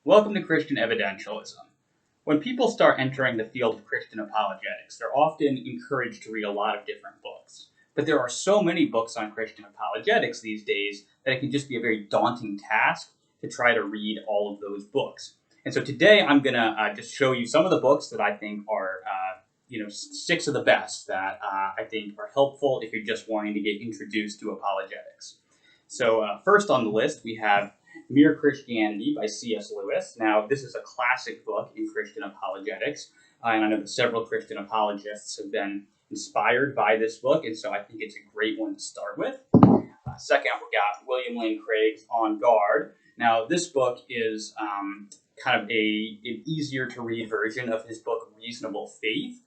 Welcome to Christian Evidentialism. When people start entering the field of Christian apologetics, they're often encouraged to read a lot of different books. But there are so many books on Christian apologetics these days that it can just be a very daunting task to try to read all of those books. And so today I'm going to just show you some of the books that I think are, six of the best that I think are helpful if you're just wanting to get introduced to apologetics. So first on the list, we have Mere Christianity by C.S. Lewis. Now, this is a classic book in Christian apologetics, and I know that several Christian apologists have been inspired by this book, and so I think it's a great one to start with. Second, we got William Lane Craig's On Guard. Now, this book is kind of an easier to read version of his book Reasonable Faith.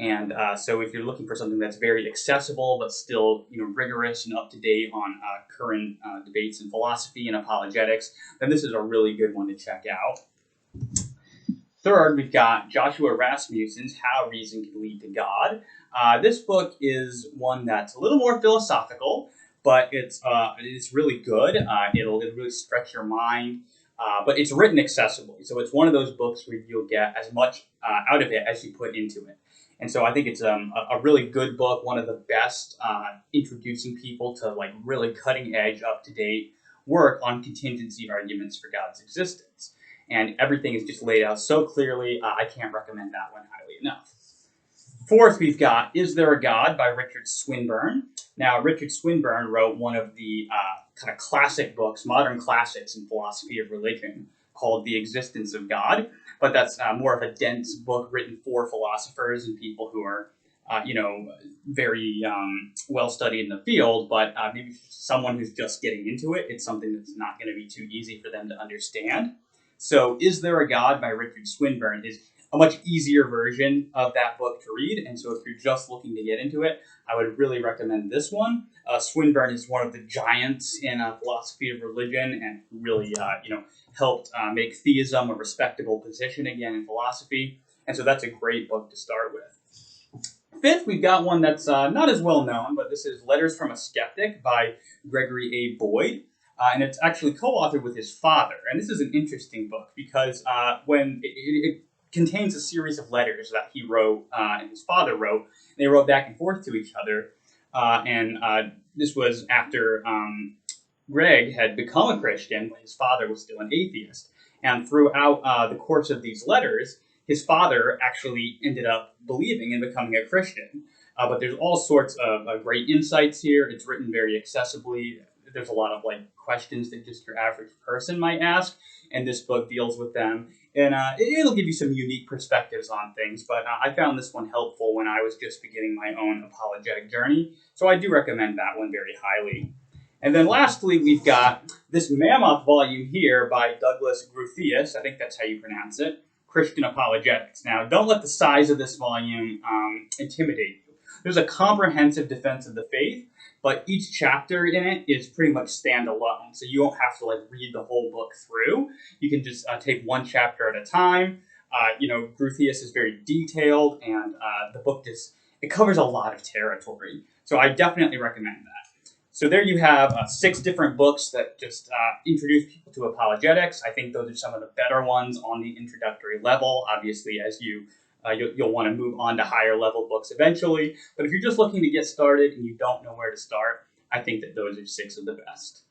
And so if you're looking for something that's very accessible but still rigorous and up to date on current debates in philosophy and apologetics, then this is a really good one to check out. Third, we've got Joshua Rasmussen's How Reason Can Lead to God. This book is one that's a little more philosophical, but it's really good. It'll really stretch your mind. But it's written accessibly. So it's one of those books where you'll get as much out of it as you put into it. And so I think it's a really good book, one of the best introducing people to really cutting edge, up to date work on contingency arguments for God's existence. And everything is just laid out so clearly. I can't recommend that one highly enough. Fourth, we've got Is There a God by Richard Swinburne. Now, Richard Swinburne wrote one of the kind of classic books, modern classics in philosophy of religion, called The Existence of God. But that's more of a dense book written for philosophers and people who are, very well studied in the field. But maybe someone who's just getting into it, it's something that's not going to be too easy for them to understand. So Is There a God by Richard Swinburne is a much easier version of that book to read. And so if you're just looking to get into it, I would really recommend this one. Swinburne is one of the giants in philosophy of religion and really, helped make theism a respectable position again in philosophy. And so that's a great book to start with. Fifth, we've got one that's not as well known, but this is Letters from a Skeptic by Gregory A. Boyd. And it's actually co-authored with his father. And this is an interesting book because when it contains a series of letters that he wrote and his father wrote. They wrote back and forth to each other. This was after Greg had become a Christian when his father was still an atheist. And throughout the course of these letters, his father actually ended up believing and becoming a Christian. But there's all sorts of great insights here. It's written very accessibly. There's a lot of questions that just your average person might ask, and this book deals with them. And it'll give you some unique perspectives on things, but I found this one helpful when I was just beginning my own apologetic journey. So I do recommend that one very highly. And then lastly, we've got this Mammoth Volume here by Douglas Groothuis. I think that's how you pronounce it. Christian Apologetics. Now, don't let the size of this volume intimidate you. There's a comprehensive defense of the faith, but each chapter in it is pretty much standalone. So you won't have to read the whole book through. You can just take one chapter at a time. Groothuis is very detailed, and the book it covers a lot of territory. So I definitely recommend that. So there you have 6 different books that just introduce people to apologetics. I think those are some of the better ones on the introductory level. Obviously, as you'll want to move on to higher level books eventually. But if you're just looking to get started and you don't know where to start, I think that those are 6 of the best.